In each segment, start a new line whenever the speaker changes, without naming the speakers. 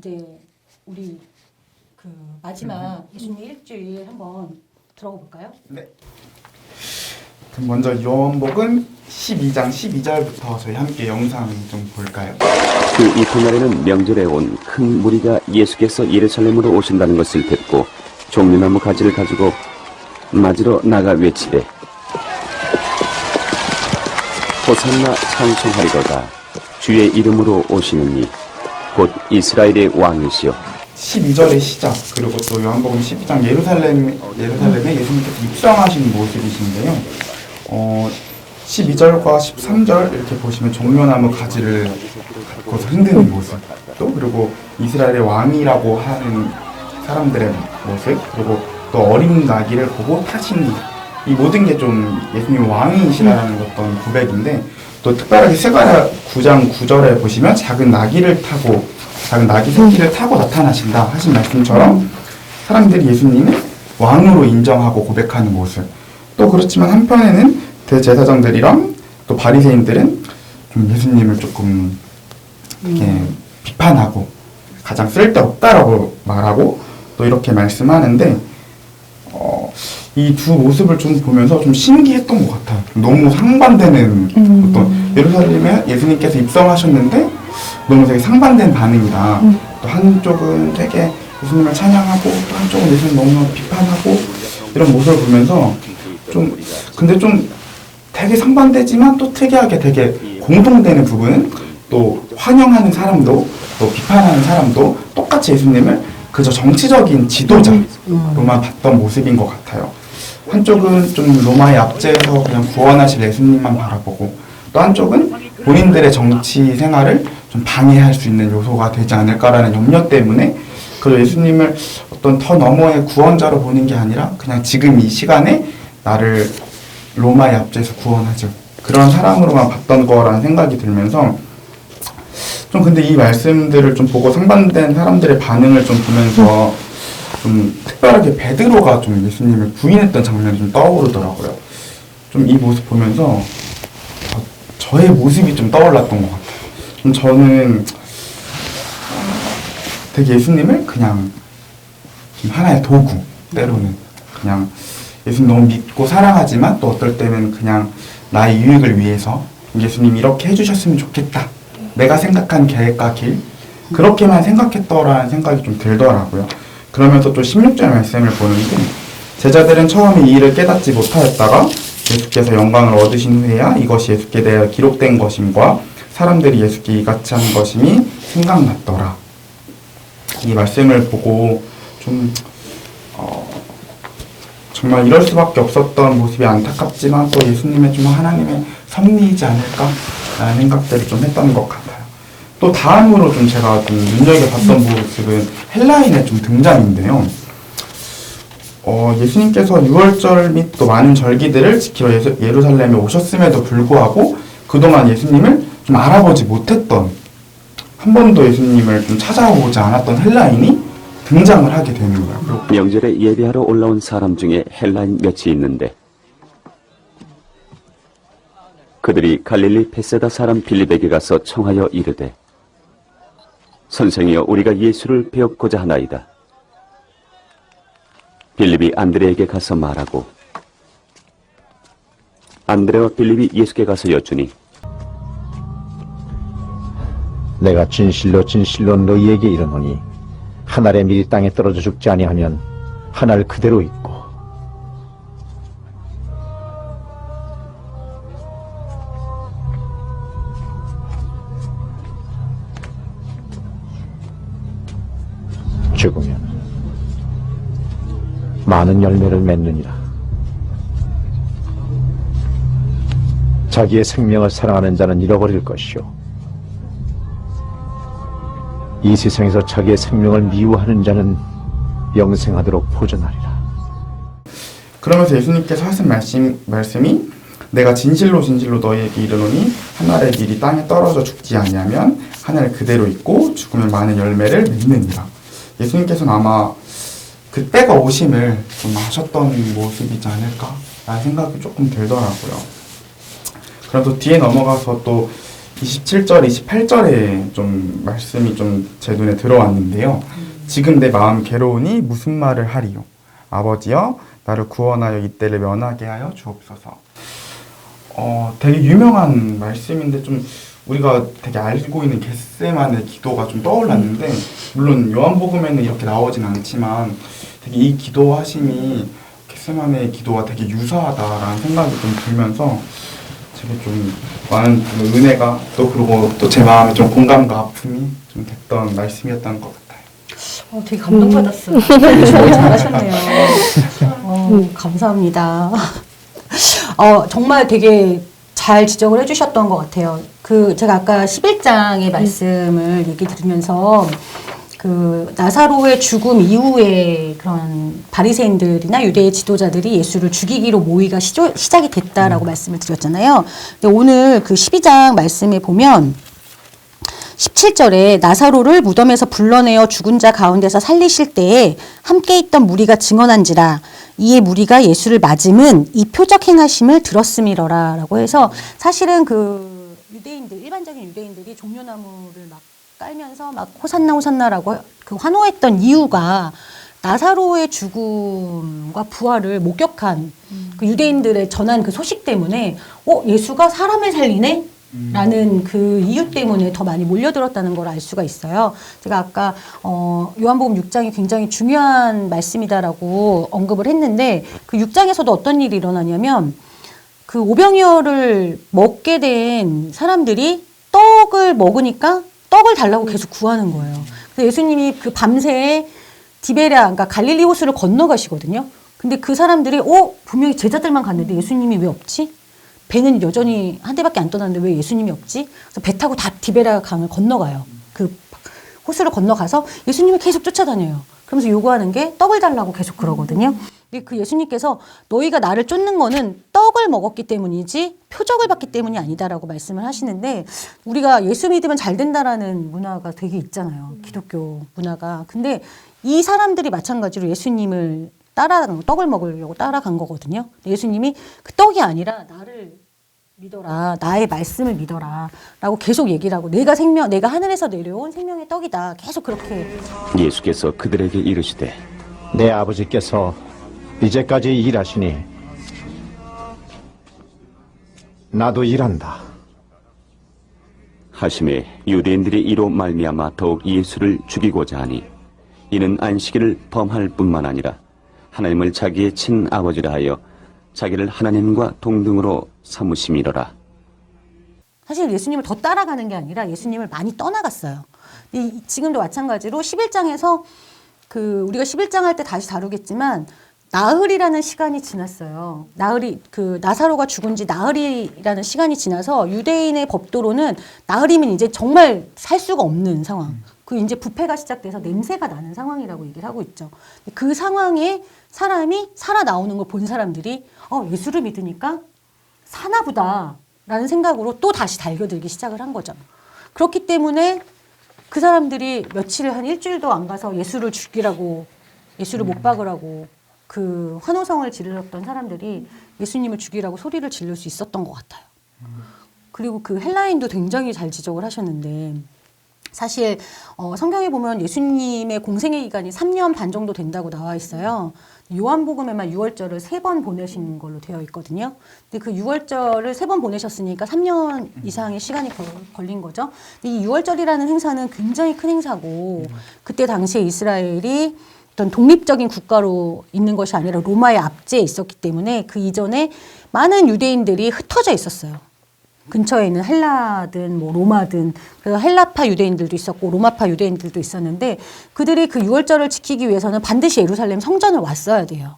이제 우리 그 마지막 예수님 일주일 한번 들어가 볼까요?
네. 그럼 먼저 요한복음 12장 12절부터 저희 함께 영상 좀 볼까요?
그 이튿날에는 명절에 온 큰 무리가 예수께서 예루살렘으로 오신다는 것을 듣고 종려나무 가지를 가지고 맞으러 나가 외치되 호산나 찬송하리로다 주의 이름으로 오시느니 곧 이스라엘의 왕이시여.
12절의 시작, 그리고 또 요한복음 12장 예루살렘에 예수님께서 입성하신 모습이신데요. 12절과 13절 이렇게 보시면 종려나무 가지를 갖고서 흔드는 모습, 또 그리고 이스라엘의 왕이라고 하는 사람들의 모습, 그리고 또 어린 나귀를 보고 타시는 이 모든 게 좀 예수님 왕이시라는 어떤 고백인데, 또 특별하게 스가랴 9장 9절에 보시면 작은 나귀 새끼를 타고 나타나신다 하신 말씀처럼 사람들이 예수님을 왕으로 인정하고 고백하는 모습, 또 그렇지만 한편에는 대제사장들이랑 또 바리새인들은 좀 예수님을 조금 이렇게 비판하고 가장 쓸데없다라고 말하고 또 이렇게 말씀하는데, 이 두 모습을 좀 보면서 좀 신기했던 것 같아요. 너무 상반되는 어떤, 예루살렘에 예수님께서 입성하셨는데 너무 되게 상반된 반응이다. 또 한쪽은 되게 예수님을 찬양하고 또 한쪽은 예수님 너무 비판하고 이런 모습을 보면서 근데 좀 되게 상반되지만 또 특이하게 되게 공통되는 부분은 또 환영하는 사람도 또 비판하는 사람도 똑같이 예수님을 그저 정치적인 지도자로만 봤던 모습인 것 같아요. 한쪽은 좀 로마의 압제에서 그냥 구원하실 예수님만 바라보고, 또 한쪽은 본인들의 정치 생활을 좀 방해할 수 있는 요소가 되지 않을까라는 염려 때문에 그 예수님을 어떤 더 너머의 구원자로 보는 게 아니라 그냥 지금 이 시간에 나를 로마의 압제에서 구원하죠, 그런 사람으로만 봤던 거라는 생각이 들면서, 좀 근데 이 말씀들을 좀 보고 상반된 사람들의 반응을 좀 보면서 좀 특별하게 베드로가 좀 예수님을 부인했던 장면이 좀 떠오르더라고요. 좀 이 모습 보면서 저의 모습이 좀 떠올랐던 것 같아요. 좀 저는 되게 예수님을 그냥 좀 하나의 도구, 때로는 그냥 예수님 너무 믿고 사랑하지만 또 어떨 때는 그냥 나의 유익을 위해서 예수님 이렇게 해주셨으면 좋겠다, 내가 생각한 계획과 길, 그렇게만 생각했더라는 생각이 좀 들더라고요. 그러면서 또 16절 말씀을 보는데, 제자들은 처음에 이 일을 깨닫지 못하였다가 예수께서 영광을 얻으신 후에야 이것이 예수께 대하여 기록된 것임과 사람들이 예수께 이같이 한 것임이 생각났더라. 이 말씀을 보고 좀 정말 이럴 수밖에 없었던 모습이 안타깝지만 또 예수님의 좀 하나님의 섭리이지 않을까라는 생각들을 좀 했던 것 같아요. 또 다음으로 좀 제가 좀 눈여겨봤던 모습은 헬라인의 좀 등장인데요. 예수님께서 6월절 및 또 많은 절기들을 지키러 예루살렘에 오셨음에도 불구하고 그동안 예수님을 좀 알아보지 못했던, 한 번도 예수님을 좀 찾아오지 않았던 헬라인이 등장을 하게 되는 거예요.
명절에 예배하러 올라온 사람 중에 헬라인 몇이 있는데 그들이 갈릴리 베세다 사람 빌립에게 가서 청하여 이르되 선생이여 우리가 예수를 배웠고자 하나이다. 빌립이 안드레에게 가서 말하고 안드레와 빌립이 예수께 가서 여쭈니
내가 진실로 진실로 너희에게 이르노니 한 알의 밀이 땅에 떨어져 죽지 아니하면 한 알 그대로 있고 죽으면 많은 열매를 맺느니라. 자기의 생명을 사랑하는 자는 잃어버릴 것이요 이 세상에서 자기의 생명을 미워하는 자는 영생하도록 보존하리라.
그러면서 예수님께서 하신 말씀이 내가 진실로 진실로 너희에게 이르노니 한 알의 밀이 땅에 떨어져 죽지 아니하면 한 알 그대로 있고 죽으면 많은 열매를 맺느니라. 예수님께서는 아마 그 때가 오심을 좀 아셨던 모습이지 않을까라는 생각이 조금 들더라고요. 그럼 또 뒤에 넘어가서 또 27절, 28절에 좀 말씀이 좀 제 눈에 들어왔는데요. 지금 내 마음 괴로우니 무슨 말을 하리요? 아버지여 나를 구원하여 이때를 면하게 하여 주옵소서. 되게 유명한 말씀인데 좀 우리가 되게 알고 있는 겟세만의 기도가 좀 떠올랐는데 물론 요한복음에는 이렇게 나오진 않지만 되게 이 기도하심이 겟세만의 기도와 되게 유사하다라는 생각이 좀 들면서 되게 좀 많은 은혜가 또 그리고 또 제 마음에 좀 공감과 아픔이 좀 됐던 말씀이었던 것 같아요.
되게 감동받았어요. 정말 잘하셨네요. 감사합니다. 정말 되게 잘 지적을 해주셨던 것 같아요. 제가 아까 11장의 말씀을 얘기 들으면서 나사로의 죽음 이후에 그런 바리새인들이나 유대의 지도자들이 예수를 죽이기로 모의가 시작이 됐다라고 말씀을 드렸잖아요. 근데 오늘 12장 말씀에 보면 17절에 나사로를 무덤에서 불러내어 죽은 자 가운데서 살리실 때에 함께 있던 무리가 증언한지라 이에 무리가 예수를 맞음은 이 표적 행하심을 들었음이러라 라고 해서 사실은 일반적인 유대인들이 종려나무를 막 깔면서 막 호산나 호산나라고 환호했던 이유가 나사로의 죽음과 부활을 목격한 유대인들의 전한 소식 때문에 예수가 사람을 살리네? 라는 이유 때문에 더 많이 몰려들었다는 걸 알 수가 있어요. 제가 아까 요한복음 6장이 굉장히 중요한 말씀이다라고 언급을 했는데 6장에서도 어떤 일이 일어나냐면 오병이어를 먹게 된 사람들이 떡을 먹으니까 떡을 달라고 계속 구하는 거예요. 그래서 예수님이 밤새 디베랴, 그러니까 갈릴리 호수를 건너가시거든요. 근데 그 사람들이 분명히 제자들만 갔는데 예수님이 왜 없지? 배는 여전히 한 대밖에 안 떠났는데 왜 예수님이 없지? 그래서 배 타고 다 디베랴 강을 건너가요. 호수를 건너가서 예수님이 계속 쫓아다녀요. 그러면서 요구하는 게 떡을 달라고 계속 그러거든요. 근데 예수님께서 너희가 나를 쫓는 거는 떡을 먹었기 때문이지 표적을 받기 때문이 아니다라고 말씀을 하시는데 우리가 예수 믿으면 잘 된다라는 문화가 되게 있잖아요. 기독교 문화가. 근데 이 사람들이 마찬가지로 예수님을 떡을 먹으려고 따라간 거거든요. 예수님이 그 떡이 아니라 나를 믿어라. 나의 말씀을 믿어라. 라고 계속 얘기를 하고 내가 하늘에서 내려온 생명의 떡이다. 계속 그렇게.
예수께서 그들에게 이르시되
내 아버지께서 이제까지 일하시니 나도 일한다.
하심에 유대인들이 이로 말미암아 더욱 예수를 죽이고자 하니 이는 안식일을 범할 뿐만 아니라 하나님을 자기의 친아버지라 하여 자기를 하나님과 동등으로 삼으심이로라.
사실 예수님을 더 따라가는 게 아니라 예수님을 많이 떠나갔어요. 지금도 마찬가지로 11장에서 우리가 11장 할 때 다시 다루겠지만 나흘이라는 시간이 지났어요. 나사로가 죽은 지 나흘이라는 시간이 지나서 유대인의 법도로는 나흘이면 이제 정말 살 수가 없는 상황. 이제 부패가 시작돼서 냄새가 나는 상황이라고 얘기를 하고 있죠. 그 상황에 사람이 살아 나오는 걸 본 사람들이 예수를 믿으니까 사나보다 라는 생각으로 또 다시 달겨들기 시작을 한 거죠. 그렇기 때문에 그 사람들이 한 일주일도 안 가서 예수를 죽이라고, 예수를 못 박으라고 환호성을 지르던 사람들이 예수님을 죽이라고 소리를 지를 수 있었던 것 같아요. 그리고 헬라인도 굉장히 잘 지적을 하셨는데 사실 성경에 보면 예수님의 공생의 기간이 3년 반 정도 된다고 나와 있어요. 요한복음에만 6월절을 3번 보내신 걸로 되어 있거든요. 근데 6월절을 3번 보내셨으니까 3년 이상의 시간이 걸린 거죠. 근데 이 6월절이라는 행사는 굉장히 큰 행사고 그때 당시에 이스라엘이 어떤 독립적인 국가로 있는 것이 아니라 로마의 압제에 있었기 때문에 그 이전에 많은 유대인들이 흩어져 있었어요. 근처에 있는 헬라든 로마든 그래서 헬라파 유대인들도 있었고 로마파 유대인들도 있었는데 그들이 6월절을 지키기 위해서는 반드시 예루살렘 성전을 왔어야 돼요.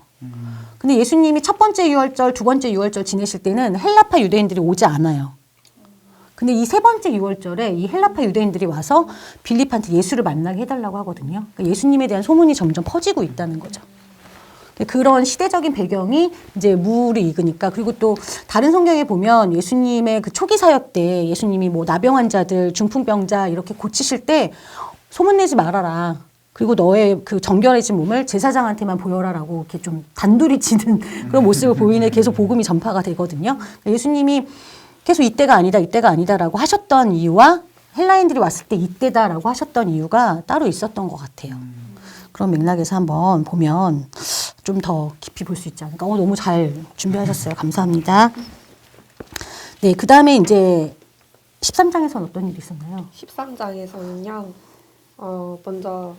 근데 예수님이 첫 번째 6월절, 두 번째 6월절 지내실 때는 헬라파 유대인들이 오지 않아요. 근데 이 세 번째 6월절에 이 헬라파 유대인들이 와서 빌립한테 예수를 만나게 해달라고 하거든요. 그러니까 예수님에 대한 소문이 점점 퍼지고 있다는 거죠. 그런 시대적인 배경이 이제 무를 익으니까. 그리고 또 다른 성경에 보면 예수님의 초기 사역 때 예수님이 나병 환자들, 중풍병자 이렇게 고치실 때 소문내지 말아라. 그리고 너의 정결해진 몸을 제사장한테만 보여라라고 이렇게 좀 단둘이 치는 그런 모습을 보이는 계속 복음이 전파가 되거든요. 예수님이 계속 이때가 아니다, 이때가 아니다라고 하셨던 이유와 헬라인들이 왔을 때 이때다라고 하셨던 이유가 따로 있었던 것 같아요. 그런 맥락에서 한번 보면 좀 더 깊이 볼 수 있지 않을까. 너무 잘 준비하셨어요. 감사합니다. 네, 그 다음에 이제 13장에서는 어떤 일이 있었나요?
13장에서는요, 먼저